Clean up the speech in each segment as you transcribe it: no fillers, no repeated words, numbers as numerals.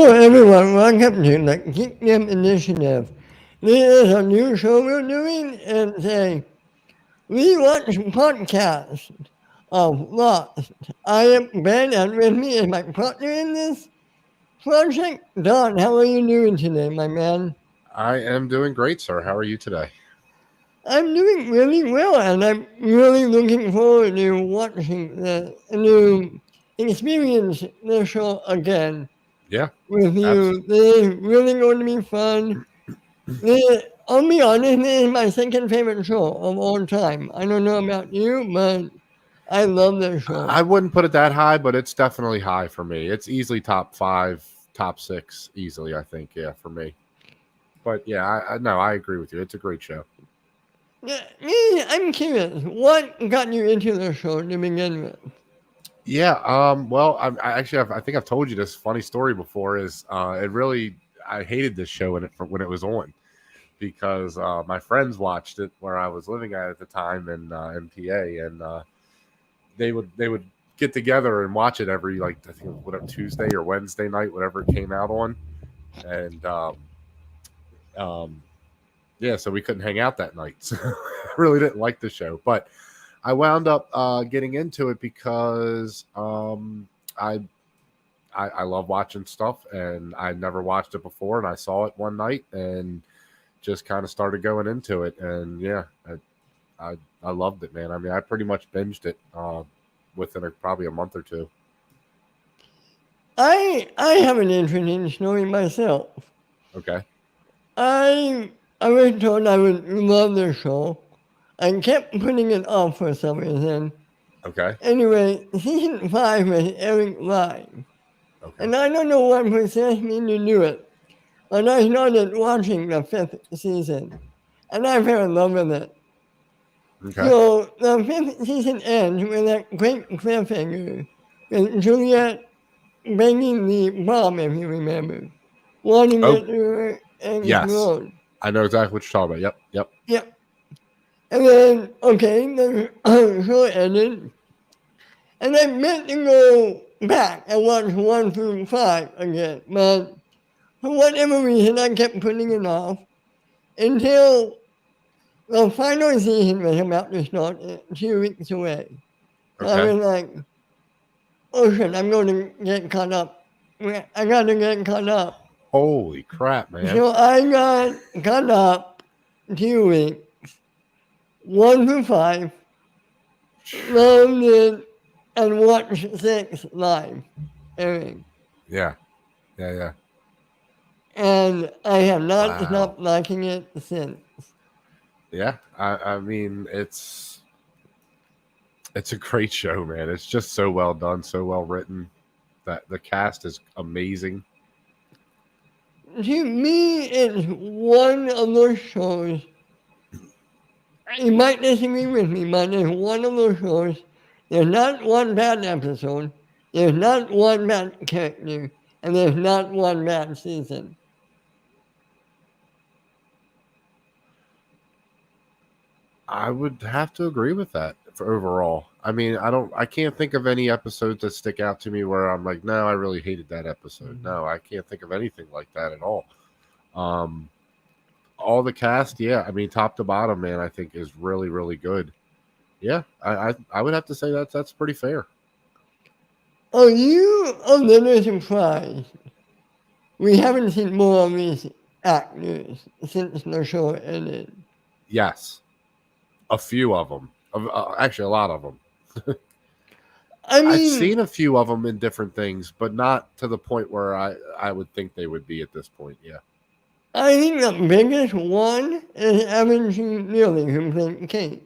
Hello everyone, welcome to the Geekdom Initiative. This is a new show we're doing. It's a rewatch podcast of Lost. I am Ben and with me is my partner in this project, Don. How are you doing today, my man? I am doing great, sir. How are you today? I'm doing really well and I'm really looking forward to watching the new experience the show again Yeah, with absolutely. you. This is really going to be fun. I'll be honest, this is my second favorite show of all time. I don't know about you, but I love this show. I wouldn't put it that high, but it's definitely high for me. It's easily top five, top six, easily. I think, yeah, for me. But yeah, I no, I agree with you. It's a great show. Yeah, me, I'm curious, what got you into the show to begin with? Yeah. Well, I think I've told you this funny story before. Is it really? I hated this show when it was on because my friends watched it where I was living at the time in MPA, and they would get together and watch it every like I think whatever Tuesday or Wednesday night, whatever it came out on, and um, yeah, so we couldn't hang out that night. So I really didn't like the show, but I wound up getting into it because I love watching stuff, and I never watched it before, and I saw it one night and just kind of started going into it, and yeah, I loved it, man. I mean, I pretty much binged it within probably a month or two. I have an interesting story myself. Okay. I was told I would love the show. I kept putting it off for some reason. Okay. Anyway, season 5 was airing live. Okay. And I don't know what possessed me to do it. And I started watching the 5th season. And I fell in love with it. Okay. So the 5th season ends with a great cliffhanger. With Juliet banging the bomb, if you remember. Wanting Oh, it to yes. explode. I know exactly what you're talking about. Yep. Yep. Yep. And then, okay, the show ended. And I meant to go back and watch 1 through 5 again. But for whatever reason, I kept putting it off until the final season was about to start 2 weeks away. So I Okay. was like, oh shit, I'm going to get caught up. I got to get caught up. Holy crap, man. So I got caught up 2 weeks, 1 through 5, loved it, and watched 6 live airing. Yeah. Yeah. Yeah. And I have not Wow. stopped liking it since. Yeah. I mean, it's a great show, man. It's just so well done, so well written. That the cast is amazing. To me, it's one of those shows. You might disagree with me, but it's one of those shows. There's not one bad episode, there's not one bad character, and there's not one bad season. I would have to agree with that for overall. I mean, I can't think of any episodes that stick out to me where I'm like, no, I really hated that episode. No, I can't think of anything like that at all. Um, all the cast, yeah, I mean, top to bottom, man, I think is really, really good. Yeah, I would have to say that's pretty fair. Are you a little surprised we haven't seen more of these actors since the show ended? Yes, a few of them, actually a lot of them. I I've mean, seen a few of them in different things, but not to the point where I would think they would be at this point. Yeah. I think the biggest one is Evan G. Neely, who played Kate.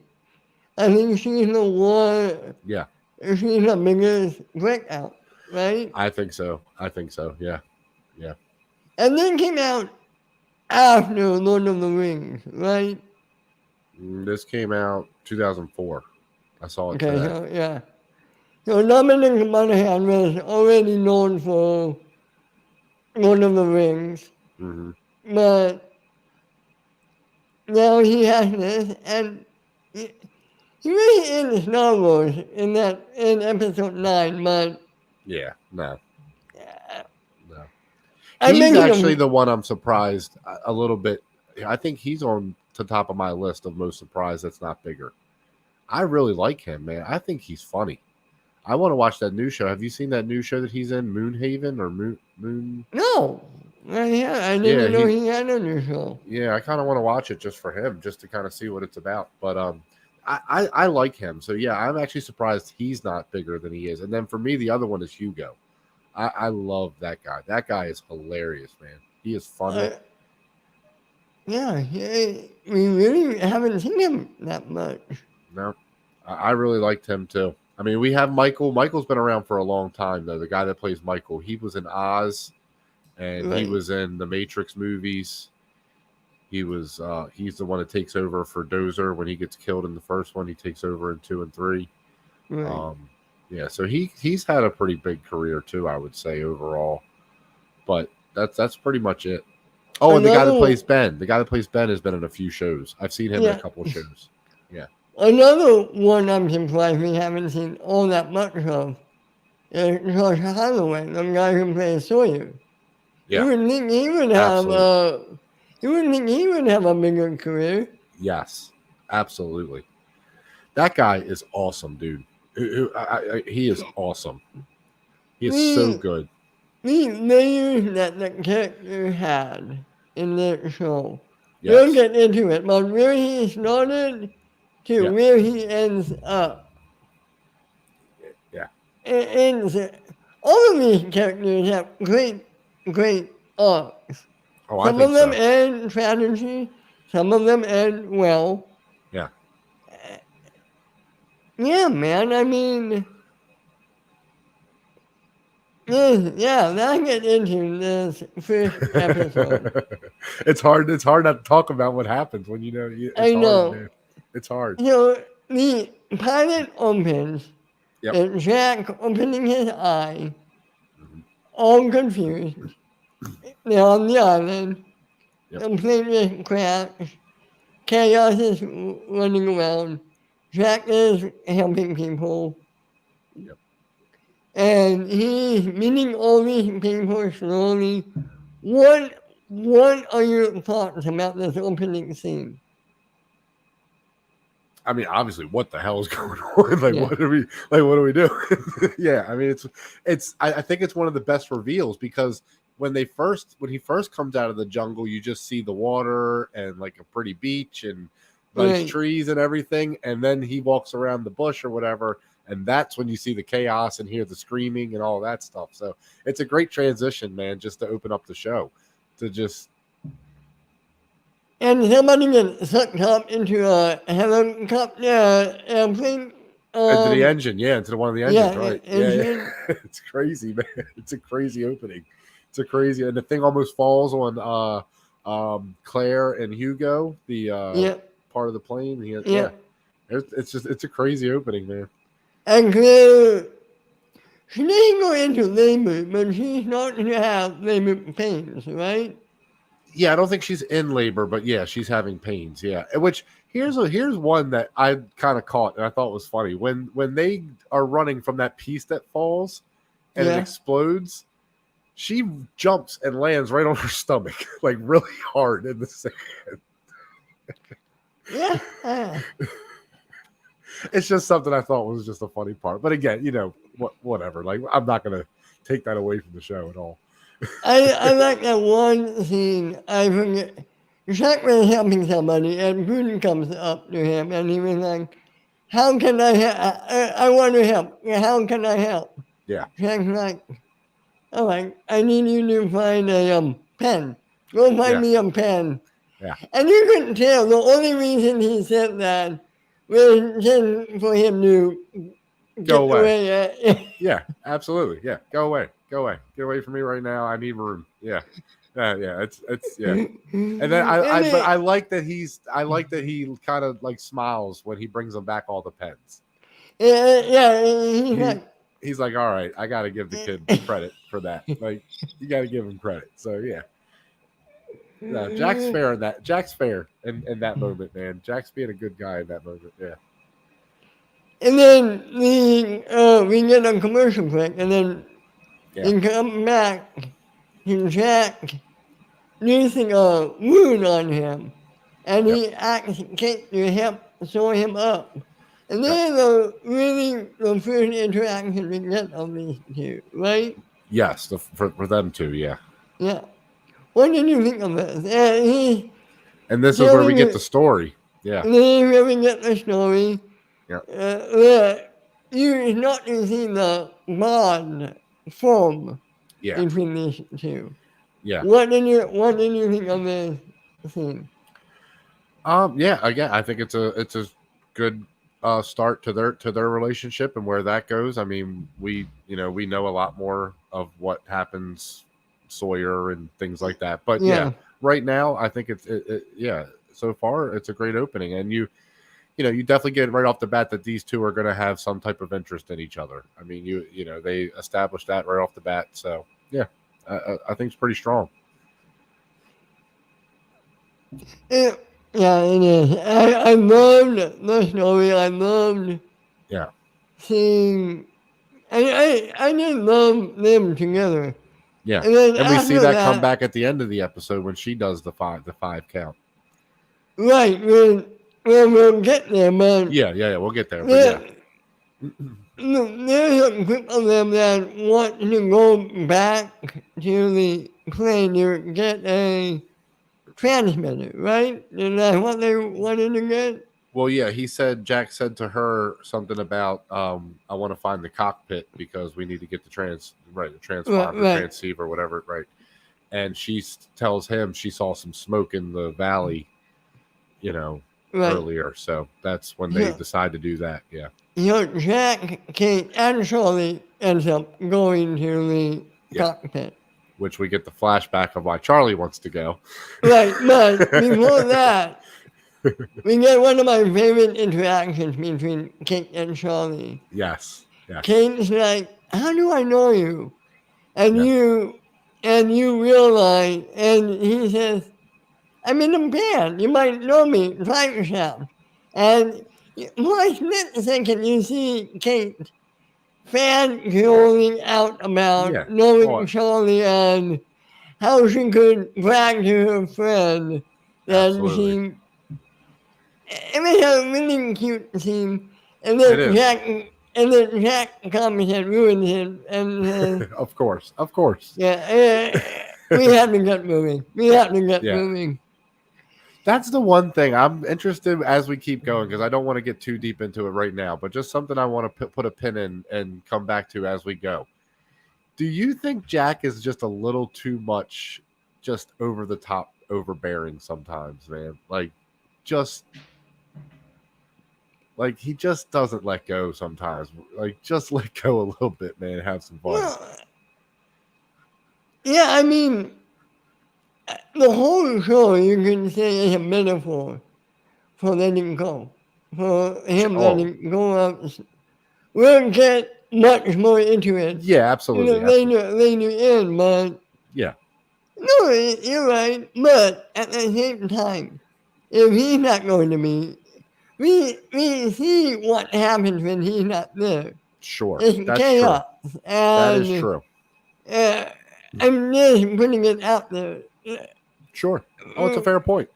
I think she's the one, Yeah, she's the biggest breakout, right? I think so. I think so. Yeah. Yeah. And then came out after Lord of the Rings, right? This came out 2004. I saw it Okay, today. so yeah. So Dominic Monaghan was already known for Lord of the Rings, Hmm. but now he has this, and he, he really is Star Wars in episode 9, but Yeah. No. uh, No. I'm He's making actually him. the one I'm surprised a little bit. I think he's on the top of my list of most surprised that's not bigger. I really like him, man. I think he's funny. I want to watch that new show. Have you seen that new show that he's in, Moonhaven or Moon? No. Yeah, I Yeah, didn't know he had a new show. yeah. I kind of want to watch it just for him, just to kind of see what it's about. But I like him. So yeah, I'm actually surprised he's not bigger than he is. And then for me, the other one is Hugo. I love that guy. That guy is hilarious, man. He is funny. Uh, yeah, we really haven't seen him that much. No, I really liked him too. I mean, we have Michael. Michael's been around for a long time, though. The guy that plays Michael, he was in Oz, and he Right, was in the Matrix movies. He's the one that takes over for Dozer when he gets killed in the first one. He takes over in 2 and 3. right. Um, yeah, so he's had a pretty big career too, I would say overall. But that's pretty much it. Oh, and the guy that Another, plays Ben, has been in a few shows. I've seen him in a yeah, couple of shows. Yeah, another one I'm surprised we haven't seen all that much of is Josh Holloway, the guy who plays Sawyer. You yeah, would think he would have absolutely. you would think he would have a bigger career. Yes, absolutely. That guy is awesome, dude. He is awesome. He is so The good. the layers that the character had in that show. We'll Yes. get into it, but where he started to Yeah. where he ends up. Yeah. And all of these characters have great arcs. Oh, I Some of think them so. end tragically, some of them end well. Yeah. Yeah, man, I mean, yeah, let's get into this first episode. It's hard. It's hard not to talk about what happens when you know. It's I hard, know. man. It's hard. So the pilot opens, Yep. and Jack opening his eye, Mhm. all confused. They're on the island. Yep. The plane just crashed. Chaos is running around. Jack is helping people. Yep. And he's meeting all these people slowly. What are your thoughts about this opening scene? I mean, obviously, what the hell is going on? Yeah. What are we doing? Yeah, I mean, it's. I think it's one of the best reveals because when he first comes out of the jungle, you just see the water and like a pretty beach and nice Right. trees and everything, and then he walks around the bush or whatever, and that's when you see the chaos and hear the screaming and all that stuff. So it's a great transition, man, just to open up the show to just And somebody gets sucked up into a helicopter airplane. into the engine, yeah, into one of the engines, Yeah, right? Yeah, engine. yeah. It's crazy, man. It's a crazy opening. It's a crazy, and the thing almost falls on Claire and Hugo, the Yeah, part of the plane. yeah. It's a crazy opening, man. And Claire, she didn't go into labor, but she started to have labor pains, right? Yeah, I don't think she's in labor, but yeah, she's having pains. Yeah, which here's one that I kind of caught and I thought was funny when they are running from that piece that falls and it Yeah. explodes. She jumps and lands right on her stomach, like really hard in the sand. Yeah. It's just something I thought was just a funny part. But again, whatever. Like I'm not gonna take that away from the show at all. I like that one scene. I forget. Jack was helping somebody, and Putin comes up to him, and he was like, "How can I help? I want to help. How can I help?" Yeah, Jack's like, "All right, I need you to find a pen. Go find yeah, me a pen." yeah. And you couldn't tell. The only reason he said that was just for him to Go get away. away. Yeah, absolutely. Yeah, go away. Go away. Get away from me right now. I need room. Yeah. Yeah. It's yeah. And then but I like that he kind of like smiles when he brings them back all the pens. Yeah, he's like, He's like, all right, I got to give the kid credit for that. Like, you got to give him credit. So yeah, no, Jack's fair in that. Jack's fair in that moment, man. Jack's being a good guy in that moment. Yeah, and then we get a commercial break, and then yeah, we come back, to Jack using a wound on him, and Yep. he asks Kate to help sew him up. And Yep. then the first interaction we get of these two, right? Yes, for them too. Yeah. Yeah. What did you think of this? And he's And this is where we telling get the you, story. Yeah. and then where we get the story, Yep. that you not to see the bond form Yeah. between these two. Yeah. What did you think of this scene? Yeah, again, I think it's a good start to their relationship and where that goes. I mean, we know a lot more of what happens Sawyer and things like that. But yeah, Yeah. right now I think yeah, so far it's a great opening, and you definitely get right off the bat that these two are going to have some type of interest in each other. I mean, they established that right off the bat. So yeah, I think it's pretty strong. It, yeah, it is. I loved the story. I loved Yeah. seeing. I just love them together. Yeah, And then and we see after that come that, back at the end of the episode when she does the five count. right, when we'll get there, but Yeah. We'll get there, but yeah, there, there's a group of them that want to go back to the plane to get a transmitter, right? Is that what they wanted to get? well, yeah. Jack said to her something about I want to find the cockpit because we need to get the Right, transponder, right, transceiver, whatever, right? And tells him she saw some smoke in the valley, you know, right. earlier. So that's when they So, decide to do that. Yeah, Jack Kate actually ends up going to the yeah. cockpit. Which we get the flashback of why Charlie wants to go. Right, but before that, we get one of my favorite interactions between Kate and Charlie. Yes, yes, Kate's like, "How do I know you?" And yeah, you realize, and he says, "I'm in a band. You might know me. Try yourself." And for a split second, you see Kate fangirling out about yeah. knowing Oh, Charlie and how she could brag to her friend that absolutely. she. It was a really cute scene, and It then is. Jack comes and ruins it, and Of course. Of course. yeah, we have to get moving. We have to get Yeah. moving. That's the one thing I'm interested as we keep going because I don't want to get too deep into it right now, but just something I want to put a pin in and come back to as we go. Do you think Jack is just a little too much, just over the top, overbearing sometimes, man? Just he just doesn't let go sometimes. Just let go a little bit, man. Have some fun. Well, yeah, I mean, the whole show you can say is a metaphor for letting go, for him Oh, letting go of. We'll get much more into it, yeah, absolutely, absolutely. later in, but Yeah, no, you're right. But at the same time, if he's not going to be, we see what happens when he's not there. sure. It's That's true. chaos, That is and true. uh, I'm just putting it out there. Sure. Oh, it's a fair point.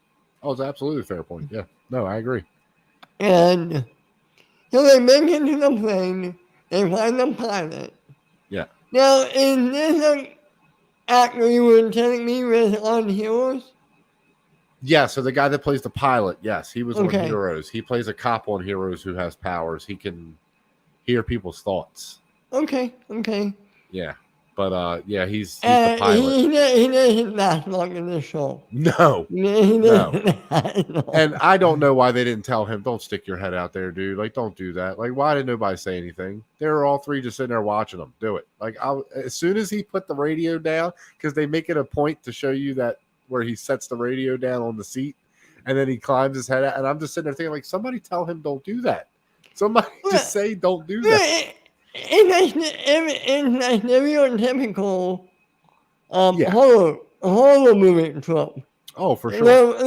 Oh, it's absolutely a fair point. Yeah. No, I agree. And so they make it to the plane, they find the pilot. Yeah. Now, is this an actor you were telling me was on Heroes? Yeah. So the guy that plays the pilot, yes, he was on Okay, Heroes. He plays a cop on Heroes who has powers. He can hear people's thoughts. okay. Yeah. But yeah, he's the pilot. He doesn't last long in this show. No. He No. doesn't last long. And I don't know why they didn't tell him, don't stick your head out there, dude. Don't do that. Why did nobody say anything? They were all three just sitting there watching him do it. As soon as he put the radio down, because they make it a point to show you that where he sets the radio down on the seat and then he climbs his head out. And I'm just sitting there thinking, somebody tell him don't do that. Somebody just say don't do that. It's a stereotypical Yeah. horror movie trope. Oh, for sure.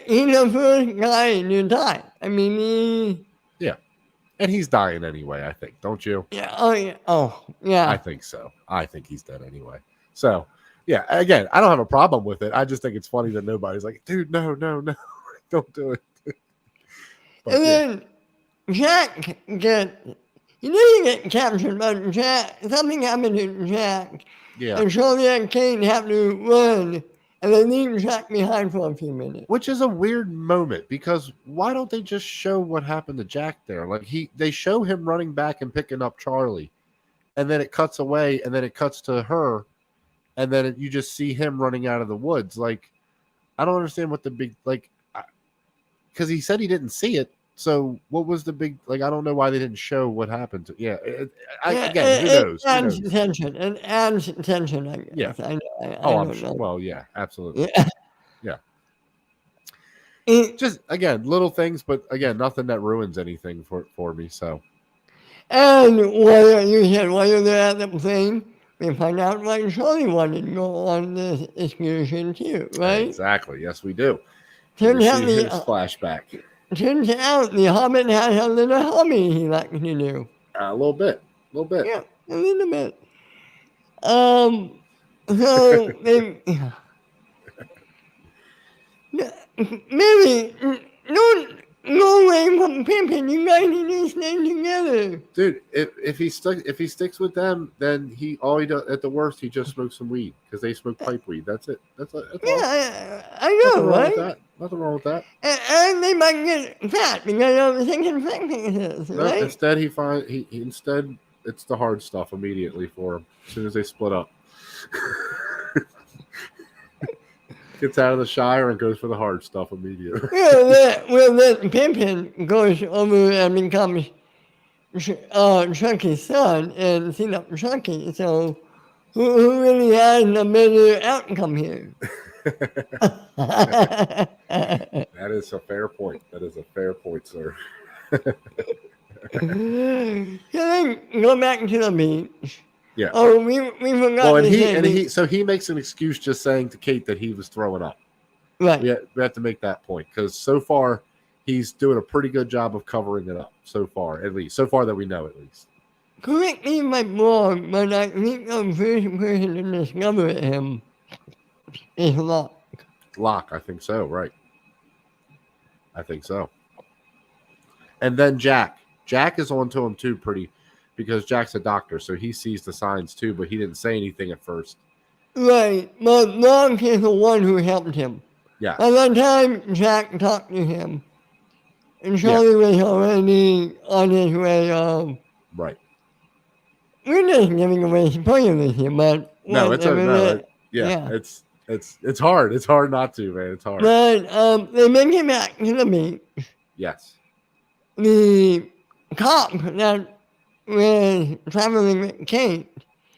He's the first guy to die. I mean, Yeah. And he's dying anyway, I think. Don't you? yeah, oh I yeah. think so. I think he's dead anyway. So, Yeah, again, I don't have a problem with it. I just think it's funny that nobody's like, dude, no, no, no, don't do it. But And yeah, then Jack he didn't get captured, but something happened to Jack. yeah. And Shirley and Kate have to run, and they leave Jack behind for a few minutes. Which is a weird moment because why don't they just show what happened to Jack there? Like they show him running back and picking up Charlie, and then it cuts away, and then it cuts to her, and then you just see him running out of the woods. Like I don't understand what the big like because he said he didn't see it. So what was the big like? I don't know why they didn't show what happened to. Yeah, Yeah, again, who knows? Who adds knows? tension. It adds tension, I Yeah. guess. I Oh, I'm don't sure. know. Well, yeah, absolutely. Yeah. Yeah. It, Just again, little things, but again, nothing that ruins anything for me. So and while they're at the plane, we find out why Charlie wanted to go on this excursion too, right? exactly, yes, we do. And we Turns out see his flashback the Hobbit has a little hobby he likes to do. a little bit, Yeah, a little bit. So they maybe no way from Pippin. You guys need to stay together. dude. If he sticks with them, then he does at the worst he just smokes some weed because they smoke pipe weed. That's it. That's all. Yeah, I Nothing know, wrong right? with that. Nothing wrong with that. And they might get fat because of the thinking sicknesses, No, right? instead he instead it's the hard stuff immediately for him as soon as they split up. Gets out of the Shire and goes for the hard stuff immediately. Then Pippin goes over and becomes Chucky's son and seen up Chucky. So who really has a better outcome here? That is a fair point. That is a fair point, sir. So then go back to the beach. Yeah. Oh, we forgot Well, and to say he makes an excuse just saying to Kate that he was throwing up. right. We have to make that point because so far he's doing a pretty good job of covering it up. So far, at least. So far that we know, at least. Correct me if I'm wrong, but I think the first person to discover him is Locke. Locke, I think so. Right. I think so. And then Jack. Jack is on to him too, pretty, because Jack's a doctor, so he sees the signs too, but he didn't say anything at first. Right, but Locke is the one who helped him. Yeah. By the time Jack talked to him, and Charlie was already on his way. Right. We're just giving away spoilers here, but No, it's it's hard. It's hard not to, man. It's hard. But they make it back to the beach. Yes. The cop that was traveling with Kate,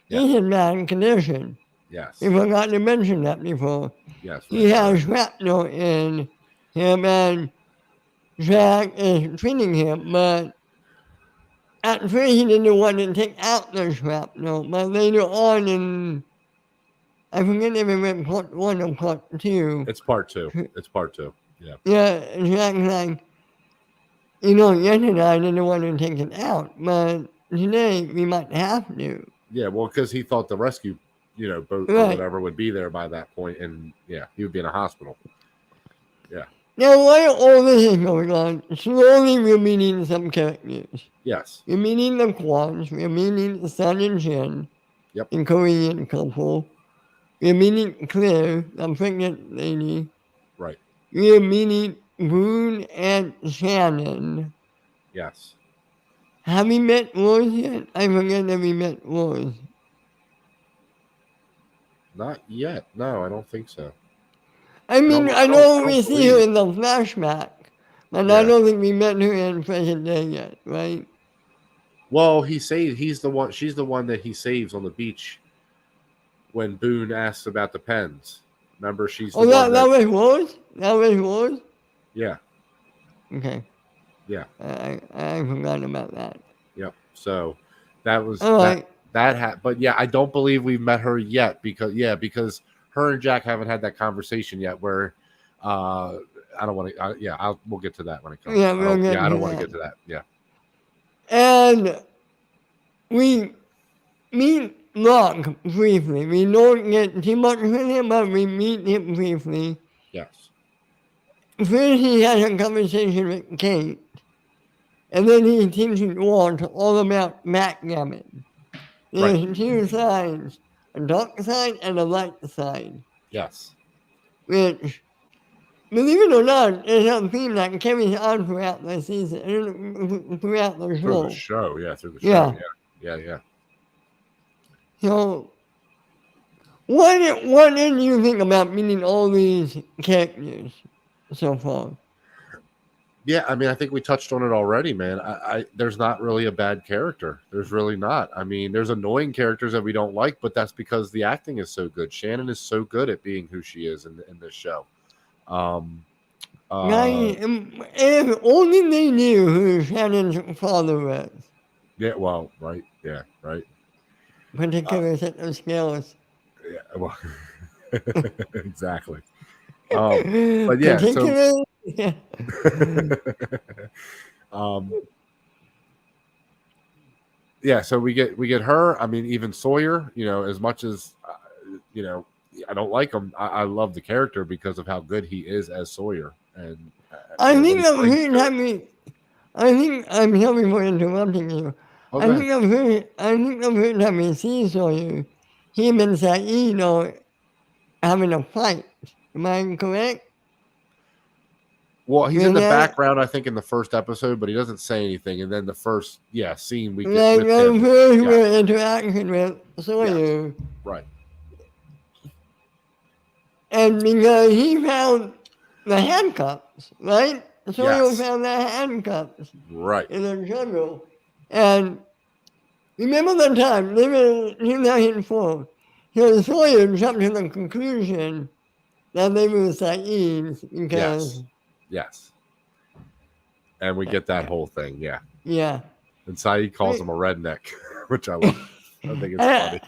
he's in bad condition. Yes. We forgot to mention that before. Yes. He has shrapnel in him, and Jack is treating him, but at first he didn't want to take out the shrapnel, but later on in, I forget if it went part 1 or part 2. It's part 2. It's part 2. Yeah. Yeah, Jack's like, yesterday I didn't want to take it out, but today we might have to. Yeah, well, because he thought the rescue, boat or whatever would be there by that point, and yeah, he would be in a hospital. Yeah. Now, while all this is going on, slowly we're meeting some characters. Yes. We're meeting the Kwans, we're meeting Sun and Jin, Yep. the Korean couple. We're meeting Claire, the pregnant lady. Right. We're meeting Boone and Shannon. Yes. Have we met Rose yet? I forget if we met Rose. Not yet. No, I don't think so. I mean, I know we see her in the flashback, but I Yeah. don't think we met her in present day yet, right? Well, he's the one. She's the one that he saves on the beach when Boone asks about the pens. Remember, she's the one that was Rose? That was Rose? Yeah. Okay. Yeah. I forgot about that. Yep. So that was All right. but yeah, I don't believe we've met her yet because her and Jack haven't had that conversation yet where I don't want to we'll get to that when it comes. Yeah, I don't want to get to that. Yeah. And we meet Locke briefly. We don't get too much with him, but we meet him briefly. Yes. First, he has a conversation with Kate, and then he teaches Walt all about backgammon. Right. There's two sides, a dark side and a light side, Yes. which, believe it or not, is a theme that carries on throughout the season, throughout the Through the show. show. Yeah. Through the show. Yeah. Yeah. Yeah. Yeah. So, what did you think about meeting all these characters so far? Yeah, I mean, I think we touched on it already, man. There's not really a bad character. There's really not. I mean, there's annoying characters that we don't like, but that's because the acting is so good. Shannon is so good at being who she is in this show. If only they knew who Shannon's father was. Yeah, well, right, yeah, right. Particular set of skills. Yeah, well, exactly. But yeah, so Particular. Yeah. um, yeah, so we get her. I mean, even Sawyer. You know, as much as you know, I don't like him. I love the character because of how good he is as Sawyer. And I think I'm hearing. I think I'm sorry for interrupting you. I think I've heard having seen Sawyer. Him and Saeed are having a fight. Am I correct? Well, he's in the background, I think, in the first episode, but he doesn't say anything. And then the first, scene we get with him. First interaction with Sawyer. Yes. Right. And because he found the handcuffs, right? Sawyer found the handcuffs. Right. In the jungle. And remember the time, they were 2004. So Sawyer jumped to the conclusion that they were Saeeds because... Yes. And we get that whole thing, yeah. Yeah. And Saeed calls him a redneck, which I love. I think it's funny.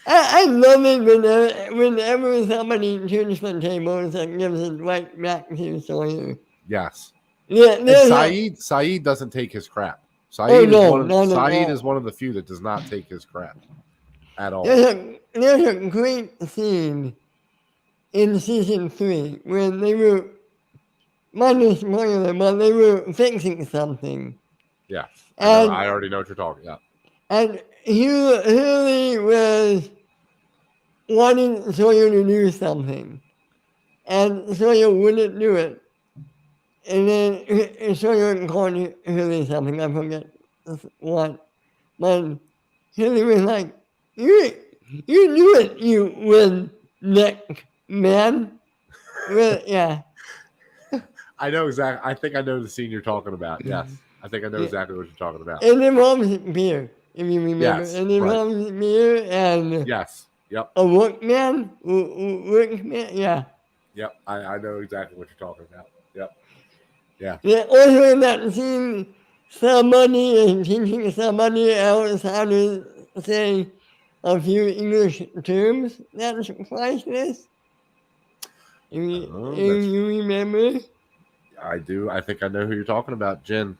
I love it whenever somebody turns the tables and gives it right back to Sawyer. Yes. Yeah, and Saeed doesn't take his crap. Saeed is one of the few that does not take his crap at all. There's a great scene in season 3 when they were, minus spoiler, but they were fixing something. Yeah, I already know what you're talking about. And Hurley was wanting Sawyer to do something, and Sawyer wouldn't do it. And then Sawyer called Hurley something, I forget what. But Hurley was like, you knew it, you redneck man. Yeah. I know exactly. I think I know the scene you're talking about. Yes. I think I know exactly what you're talking about. It involves beer, if you remember. Yes, it involves beer and yes. Yep. A workman. Yeah. Yep. I know exactly what you're talking about. Yep. Yeah. Also in that scene, somebody is teaching somebody else how to say a few English terms. That's priceless. If you remember? I do. I think I know who you're talking about, Jen.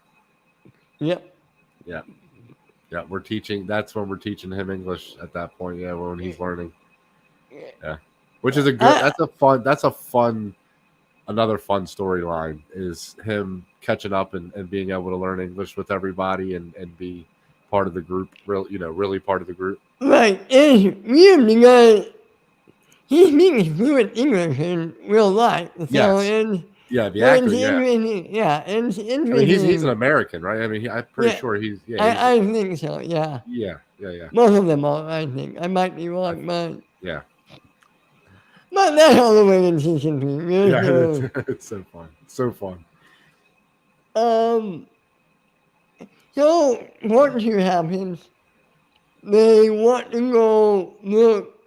Yep. Yeah. Yeah, we're teaching. That's when we're teaching him English at that point. Yeah, when he's learning. Yeah, which is a good. That's a fun. Another fun storyline is him catching up and being able to learn English with everybody and be part of the group. Really part of the group. Right. It's weird because he speaks fluent English in real life. So yes. Yeah, the actor. It's interesting. I mean, he's an American, right? I mean, I'm pretty sure he's. Yeah, I think so. Yeah. Yeah. Most of them are, I think. I might be wrong, but yeah. But that's all the way in season 3. Yeah, it's so fun. So fun. So what happens? They want to go look.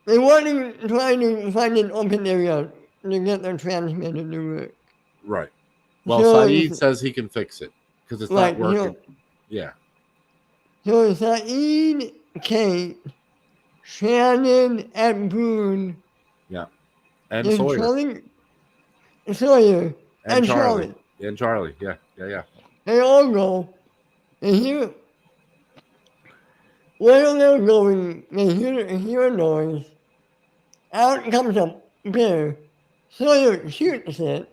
They want to try to find an open area to get their transmitter to work. Right. Well, Saeed says he can fix it because it's not working. So Saeed, Kate, Shannon, and Boone. Yeah. And Sawyer. Sawyer. And Charlie. And Charlie. Yeah. They all go. And here, while they're going, they hear a noise. Out comes a bear. Sawyer shoots it.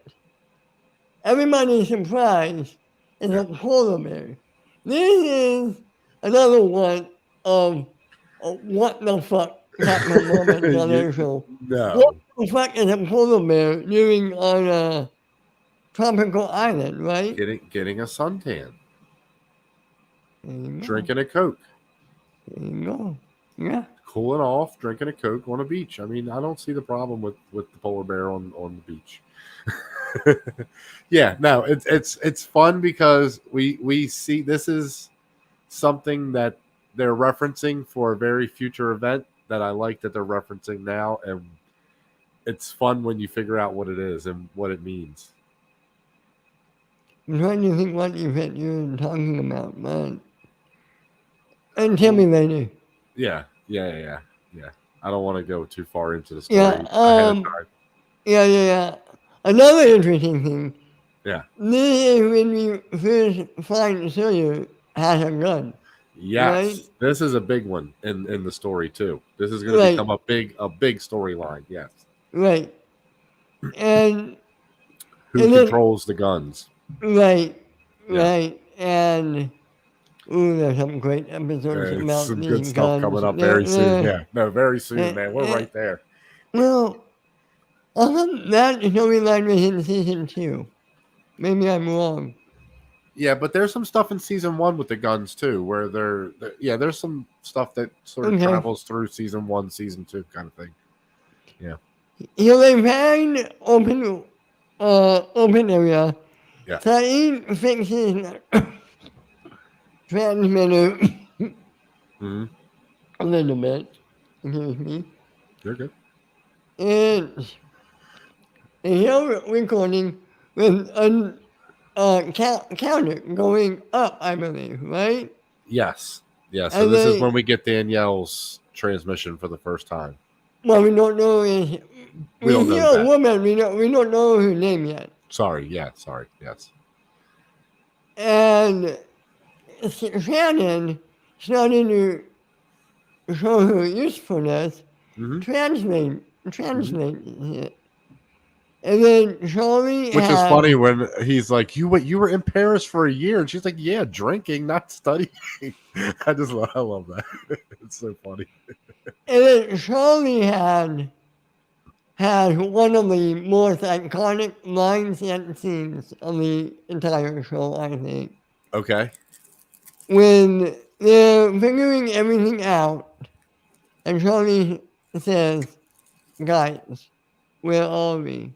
Everybody's surprised. It's Yeah. a polar bear. This is another one of a what the fuck type of moments on their show. What No, the fuck is a polar bear doing on a tropical island, right? getting a suntan, There you go. drinking a Coke, There you go. Yeah. cooling off, drinking a Coke on a beach. I mean, I don't see the problem with the polar bear on the beach. Yeah, no, it's fun because we see this is something that they're referencing for a very future event that I like that they're referencing now, and it's fun when you figure out what it is and what it means. I'm trying to think what event you're talking about, man. And tell me later. Yeah. I don't want to go too far into the Yeah, story ahead of time. yeah. Another interesting thing. Yeah. This is when we first find Sawyer has a gun, right? Yes, this is a big one in the story too. This is going to Right, become a big storyline. Yes. right. And Who and then controls the guns? right, Yeah. right. And ooh, there's some great episodes It's about some good these stuff guns. coming up very soon. Yeah. No, very soon, Uh, man. We're uh, right there. well, I thought that storyline was in season 2. Maybe I'm wrong. Yeah, but there's some stuff in season one with the guns too, where yeah, there's some stuff that sort of Okay. travels through season one, season two kind of thing. Yeah. So they find open area. Yeah. Saeed fixes transmitter Mm-hmm. a little bit. Excuse me. You're good. And they hear recording with a counter going up, I believe, right? Yes. Yeah. So And this is they, when we get Danielle's transmission for the first time. what we don't know is, We we don't hear know a that. woman, we don't know her name yet. Sorry. Yeah. Sorry. Yes. And Shannon started to show her usefulness, Mm-hmm. Mm-hmm. translating it. And then Charlie Which is funny had, when he's like, You were in Paris for a year," and she's like, "Yeah, drinking, not studying." I love that. It's so funny. and then Charlie had one of the most iconic lines and scenes of the entire show, I think. Okay. When they're figuring everything out, and Charlie says, "Guys, where are we?"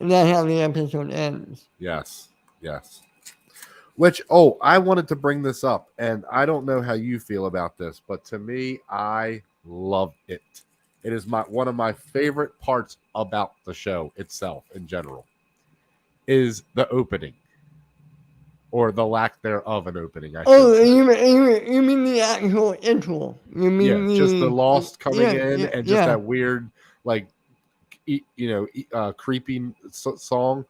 And that's how the episode ends. Yes. Yes. Which, I wanted to bring this up, and I don't know how you feel about this, but to me, I love it. It is one of my favorite parts about the show itself in general is the opening or the lack thereof an opening, I should Oh, say. you mean the actual intro? You Yeah, mean just the Lost coming yeah, in yeah, and just yeah. that weird, like, creepy song.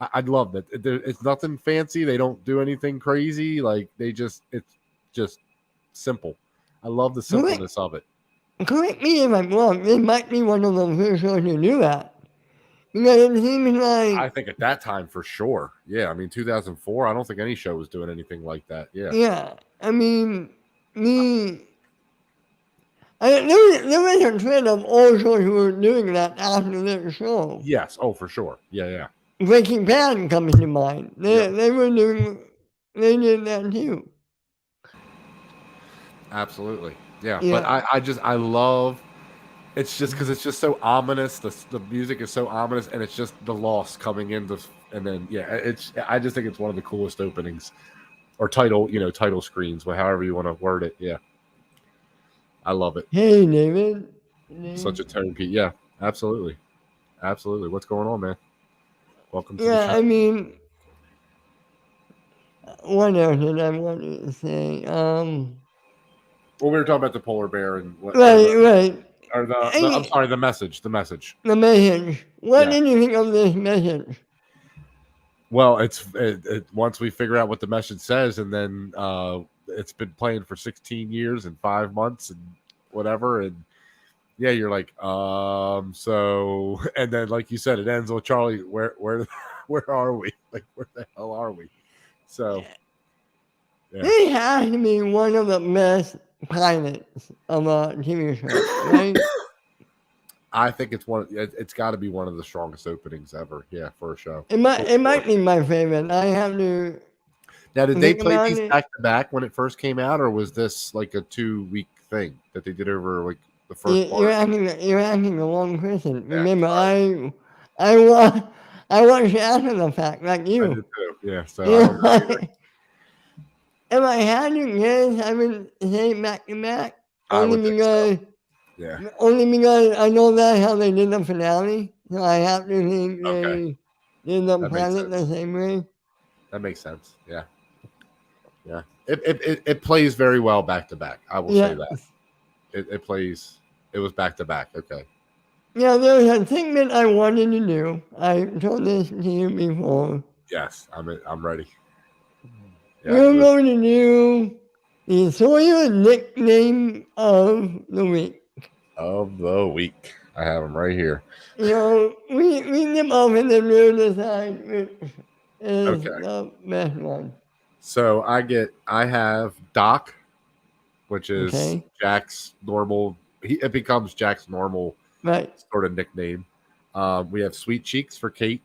I love that. It's nothing fancy. They don't do anything crazy. Like it's just simple. I love the Correct, simpleness of it. correct me if I'm wrong. This might be one of the first shows to do that. Because it seems I like, think at that time for sure. Yeah, I mean 2004. I don't think any show was doing anything like that. Yeah. yeah, I mean, the there was a trend of all shows who were doing that after their show. Yes. Oh, for sure. Yeah. Yeah. Breaking Bad comes to mind. Yep. They did that too. Absolutely. Yeah. But Yeah. I love. It's just because it's just so ominous. The music is so ominous, and it's just the loss coming in. And then I just think it's one of the coolest openings or title screens, however you want to word it. Yeah. I love it. Hey, David. Such a turnkey. Yeah, absolutely. Absolutely. What's going on, man? Welcome to the Yeah, show. I mean, what else did I want to say? Well, we were talking about the polar bear and what Right. or I'm Hey, sorry, the message. The message. the message. What Yeah. did you think of this message? Well, once we figure out what the message says, and then it's been playing for 16 years and 5 months and whatever, and yeah, you're like, so, and then like you said, it ends with Charlie. Where where are we? Like, where the hell are we? So, yeah, He has to be one of the best pilots of a TV show, right? I think it's one. It's got to be one of the strongest openings ever. Yeah, for a show. It might be my favorite. I have to Now, did they think play about these it. back to back when it first came out, or was this like a 2 week thing that they did over like the first You're part? asking the wrong person. Yeah, Remember, sorry, I wa- I watched it after the fact, like I did you. too. Yeah, so I You don't know know, either. if I had to guess, I would say back to back, I only would think so. because Yeah. I know that's how they did the finale. So I have to think Okay, they did the that makes pilot the sense. same way. That makes sense. Yeah, yeah. It plays very well back to back. I will say Yeah. that it plays. It was back to back. Okay. Yeah, there's a segment I wanted to do. I told this to you before. Yes, I'm ready. Yeah, We're going to do the Sawyer nickname of the week. of the week. I have them right here. We nip off and then we'll decide which is Okay. the best one. So I have Doc, which is Okay? Jack's normal. It becomes Jack's normal Right. sort of nickname. We have Sweet Cheeks for Kate.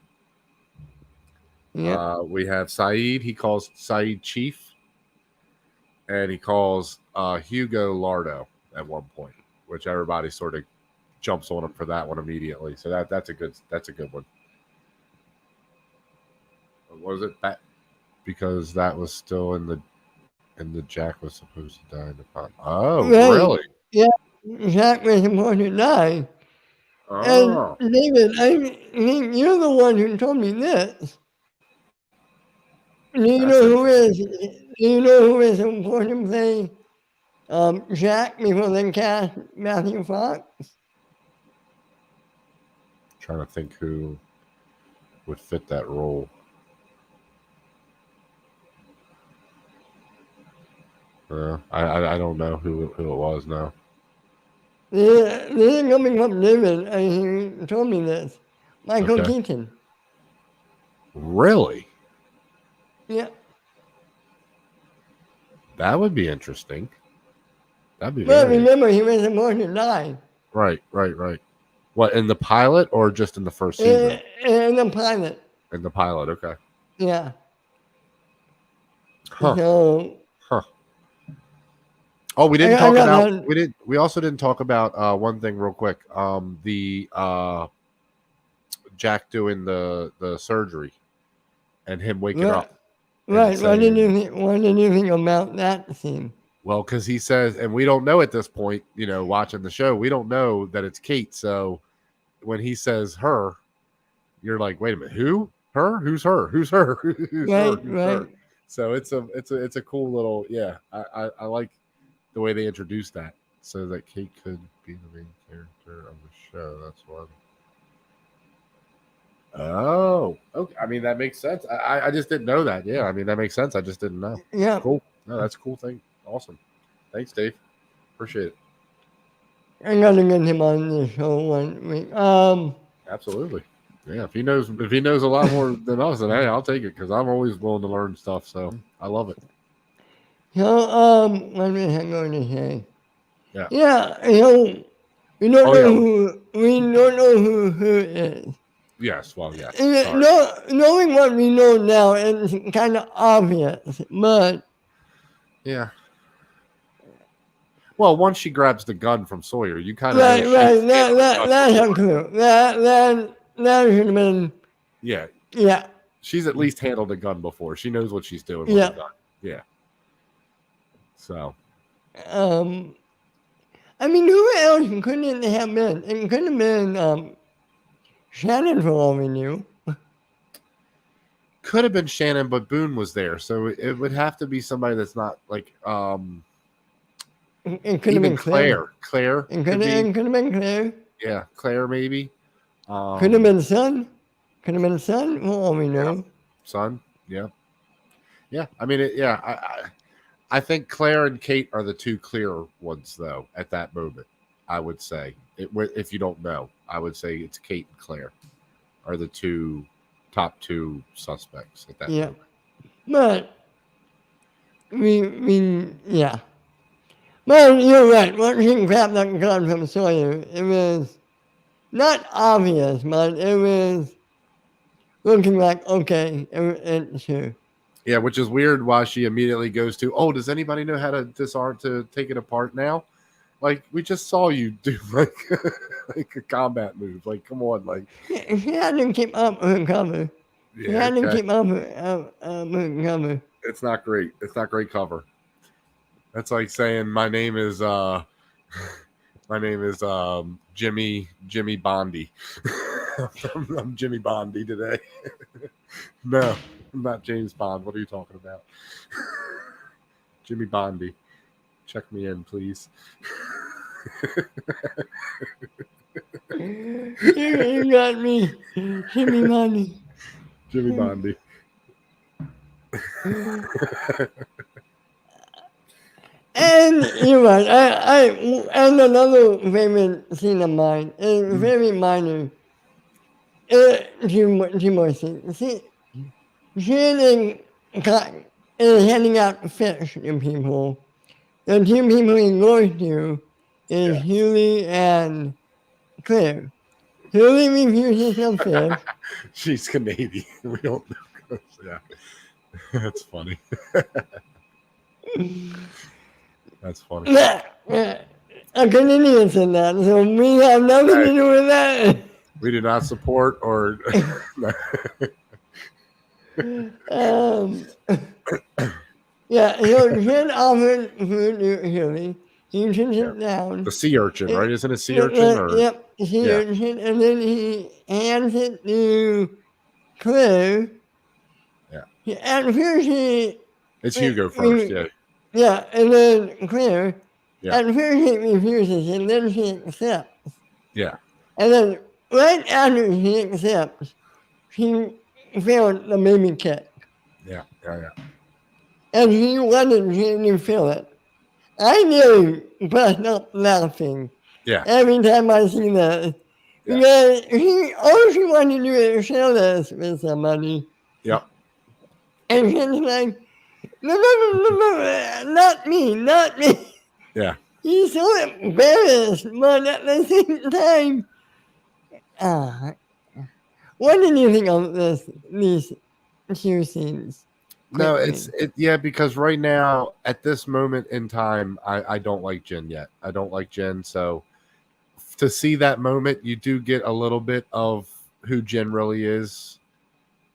Yep. We have Saeed. He calls Saeed Chief, and he calls Hugo Lardo at one point, which everybody sort of jumps on him for that one immediately. So that's a good one. What was it? Because that was still in the Jack was supposed to die in the pot. Oh, Right. really? Yeah. Jack was supposed to die. And Oh, David, I think you're the one who told me this. Do you that's know who interesting. is? Do you know who is supposed to play Jack before they cast Matthew Fox? Trying to think who would fit that role. I don't know who it was now. This is coming from David. He told me this. Michael Okay, Keaton. really? Yeah. That would be interesting. That'd be But very remember, he was supposed to die right. What, in the pilot or just in the first season? in the pilot. In the pilot, okay. Yeah. Huh. So Huh. Oh, we I, didn't I talk got about that. we also didn't talk about one thing real quick. The Jack doing the surgery and him waking Right. up and Why did you saying, think? What did you think about that scene? well, because he says, and we don't know at this point, watching the show, we don't know that it's Kate. So when he says her, you're like, wait a minute, who? Her? Who's her? Who's her? Who's her? Right. Who's her? Right. So it's a cool little, yeah. I like the way they introduced that, so that Kate could be the main character of the show. That's one. Oh, okay. I mean, that makes sense. I just didn't know that. Yeah, I mean, that makes sense. I just didn't know. Yeah. Cool. No, that's a cool thing. Awesome. Thanks, Dave. Appreciate it. I gotta get him on the show one week. Absolutely. Yeah, if he knows a lot more than us, then hey, I'll take it because I'm always willing to learn stuff. So I love it. So what was I going to say? Yeah. Yeah. We don't Oh know yeah. who is. Yes. Well, yes. And Sorry. knowing what we know now, it's kind of obvious, but Yeah. Well, once she grabs the gun from Sawyer, you kind of know right. she's handling That's a clue. That should have been. Yeah, Yeah. she's at least handled a gun before. She knows what she's doing with Yeah. a gun. Yeah. So I mean, who else couldn't it have been? It could have been Shannon for all we knew. could have been Shannon, but Boone was there, so it would have to be somebody that's not like It could have even been Claire. Claire It could be. could have been Claire. Yeah, Claire maybe. Could have been Son. Could have been Son for all we know. Son. Yeah. Yeah. I mean, I think Claire and Kate are the two clear ones, though. At that moment, I would say, if you don't know, I would say it's Kate and Claire are the top two suspects at that Yeah. moment. But yeah. Well, you're right. Once he grabbed that gun from Sawyer, it was not obvious, but it was looking like, okay, it's true. Yeah, which is weird. Why she immediately goes to, oh, does anybody know how to disarm to take it apart now? Like we just saw you do like a combat move. Like, come on, like She had to keep up her cover. She yeah, had to okay. keep up her cover. It's not great. It's not great cover. That's like saying my name is my name is Jimmy Bondi. I'm Jimmy Bondi today. No, I'm not James Bond. What are you talking about? Jimmy Bondi. Check me in, please. You got me. Jimmy money. Jimmy Bondi. And you're right. And another favorite scene of mine is very minor. Timothy. See, Shannon is handing out fish to people. The two people he goes to is Yeah. Huey and Claire. Huey refuses the fish. She's Canadian. We don't know. Yeah. That's funny. That's funny. A Canadian said that, so we have nothing to do with that. We do not support or. Yeah, so Jen offered food to Huey. He turns it down. The sea urchin, right? Isn't it sea urchin? Or Yep, sea urchin, and then he hands it to Claire. Yeah. At first It's Hugo first, yeah. Yeah, and then Claire. Yeah. At first he refuses, and then she accepts. Yeah. And then right after she accepts, she failed the baby kick. Yeah. And he wanted to feel it. I nearly burst up laughing every time I see that. Yeah. Because all she wanted to do is share this with somebody. Yep. And she's like, no, not me. Yeah. He's so embarrassed, but at the same time, what did you think of these two scenes? No, because right now at this moment in time, I don't like Jen yet. I don't like Jen, so to see that moment, you do get a little bit of who Jen really is,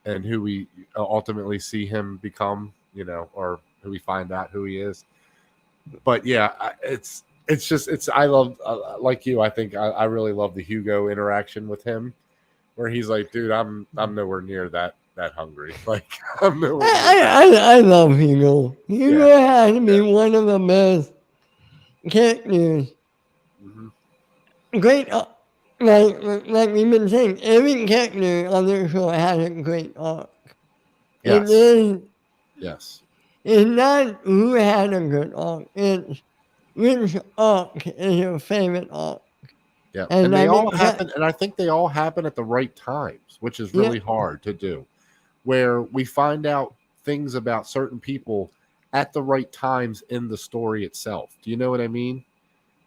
and who we ultimately see him become, or who we find out who he is. But yeah, I love like you. I think I really love the Hugo interaction with him, where he's like, dude, I'm nowhere near that hungry. Like I'm nowhere. I love Hugo. Hugo has to be one of the best characters. Mm-hmm. Great, like we've been saying, every character on the show has a great arc. Yes. It's not who had a good arc. It's which arc is your favorite arc. Yeah, and they all happen, and I think they all happen at the right times, which is really hard to do. Where we find out things about certain people at the right times in the story itself. Do you know what I mean?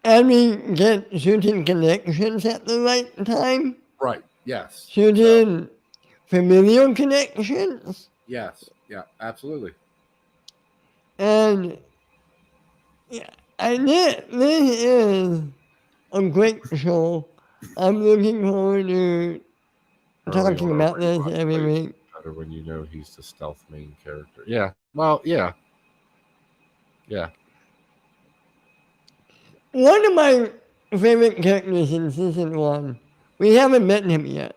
And we get certain connections at the right time. Right. Yes. Certain familial connections. Yes. Yeah. Absolutely. And this is a great show. I'm looking forward to talking about this every week. Better when you know he's the stealth main character. Yeah. Well, yeah. Yeah. One of my favorite characters in season 1, we haven't met him yet.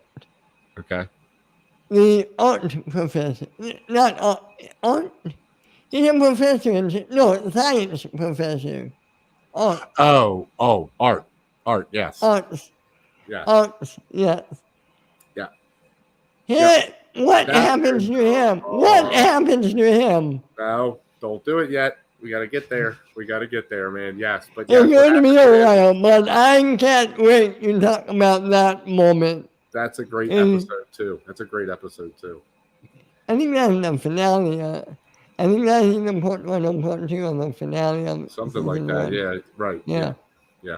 Okay. The art professor. Not art. He's a professor. Science professor. Art. Oh, art. Art, yes. Arts. Yeah. Arts, yes. Yeah. What happens to him? What happens to him? No, don't do it yet. We got to get there. We got to get there, man. Yes, but It's yes, what going to be happens, a man? while, but I can't wait to talk about that moment. That's a great And episode too. That's a great episode too. I think that's the finale. I think that's even part one and part two of the finale of Something like season that. one. Yeah, right. Yeah, Yeah. yeah.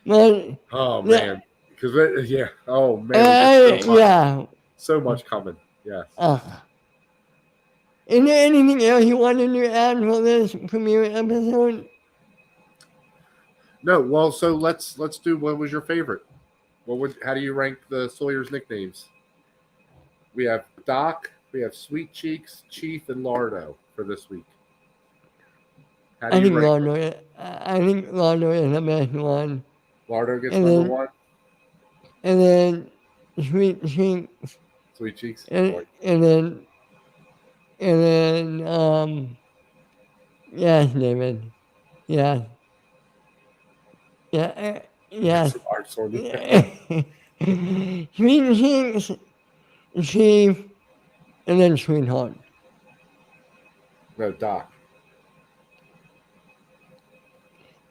But, Oh yeah, man, because yeah. Oh man, we got yeah. so much coming. Yes. Uh, is there anything else you wanted to add for this premiere episode? No. Well, so let's do. What was your favorite? What would? How do you rank the Sawyer's nicknames? We have Doc. We have Sweet Cheeks, Chief, and Lardo for this week. How do I you think rank them? Londo. I think Londo is the best one, Lardo gets and number then one. and then Sweet Cheeks, Sweet Cheeks. I and like. and then and then yes, David, yes, yeah, yes. Some arts on you. Sweet Cheeks, Chief, and then Sweetheart. No, Doc.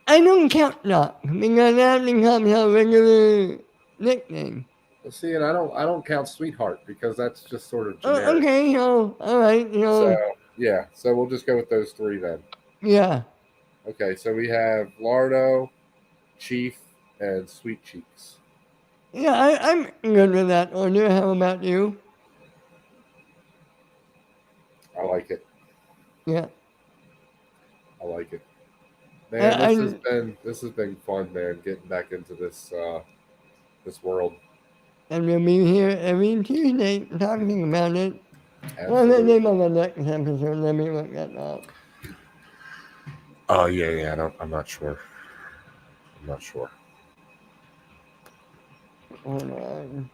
I don't count that because that becomes a regular nickname. Well, see, and I don't count Sweetheart because that's just sort of generic. Okay, so all right, So yeah, so we'll just go with those three then. yeah. Okay, so we have Lardo, Chief, and Sweet Cheeks. Yeah, I'm good with that order. How about you? I like it. Yeah. I like it. I, Man, I this has been fun, man. Getting back into this world. and we'll be here every Tuesday talking about it. What's the Absolutely. name of the next episode? Let me look that up. Oh yeah, yeah. I'm not sure. I'm not sure. Hold on.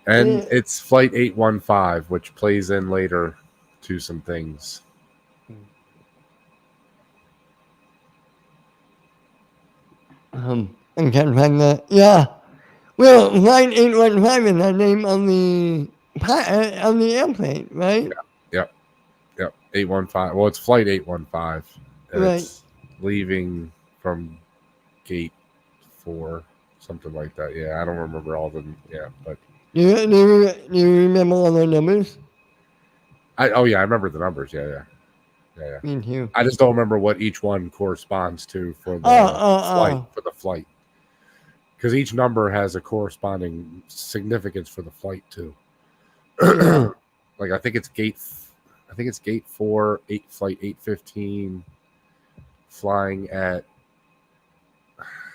And Eh, it's Flight 815, which plays in later to some things. I can't find that. Yeah. Well, Flight 815 is the name of the airplane, right? Yep, yep. 815. Well, it's Flight 815, and Right. it's leaving from Gate 4, something like that. Yeah, I don't remember all the. Yeah, but Do you remember all the numbers? oh yeah, I remember the numbers. Yeah, yeah, yeah, yeah. Me too. I just don't remember what each one corresponds to Oh. for the flight, because each number has a corresponding significance for the flight too. Yeah. Like I think it's Gate 4, Flight 815, flying at.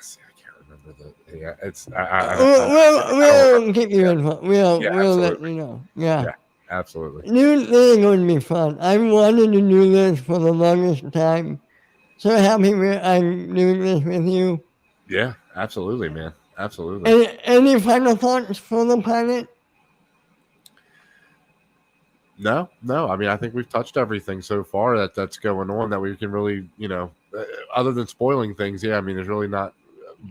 See, I can't remember the. Yeah, it's. We'll keep you info. Yeah, We'll let absolutely. you know. Yeah. Yeah, absolutely. This is going to be fun. I've wanted to do this for the longest time. So happy I'm doing this with you. Yeah, absolutely, man. Absolutely. Any final thoughts for the pilot? No, no. I mean, I think we've touched everything so far that's going on that we can really, other than spoiling things. Yeah, I mean, there's really not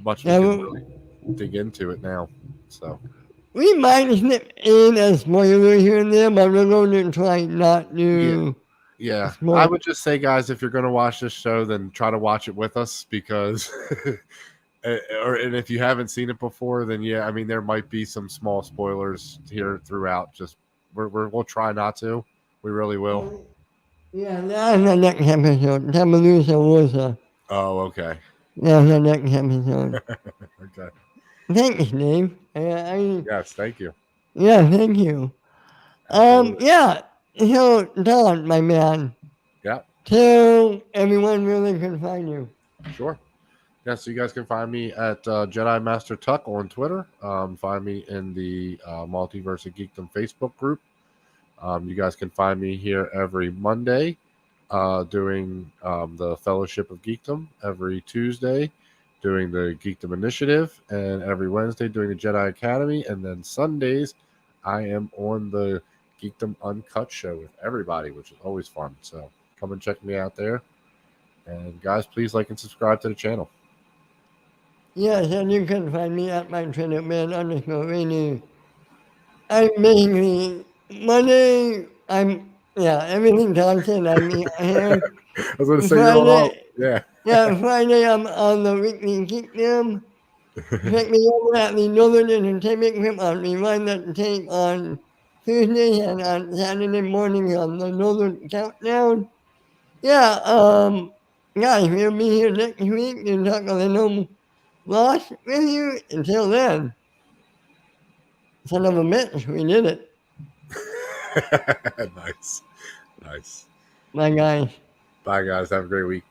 much we Yeah, can really dig into it now. So we might snip in a spoiler here and there, but we're going to try not to. yeah, spoil. I would just say, guys, if you're going to watch this show, then try to watch it with us because, and if you haven't seen it before, then yeah, I mean, there might be some small spoilers here throughout. Just we'll try not to. We really will. Yeah, that's the next episode. Tabalusa Wusa. Oh, okay. That's the next episode. Okay. Thanks, Dave. Yes, thank you. Yeah, thank you. Absolutely. Yeah. So, Don, my man, Yeah, tell everyone where they can find you. sure. Yeah, so you guys can find me at Jedi Master Tuck on Twitter. Find me in the Multiverse of Geekdom Facebook group. You guys can find me here every Monday doing the Fellowship of Geekdom, every Tuesday doing the Geekdom Initiative, and every Wednesday doing the Jedi Academy. And then Sundays, I am on the Geekdom Uncut show with everybody, which is always fun. So come and check me out there. And guys, please like and subscribe to the channel. Yes, and you can find me at my Twitter, man_Rainy. I'm basically Monday. Everything Don said. I'm here. I was going to say you're on all. Friday, Yeah. yeah, Friday I'm on the weekly Geekdom. Check me over at the Northern Entertainment Group on Rewind That Tape on Tuesday and on Saturday morning on the Northern Countdown. Yeah, guys, we'll be here next week to talk a little lost with you. Until then, son of a bitch, we did it. Nice. Nice. Bye, guys. Bye, guys. Have a great week.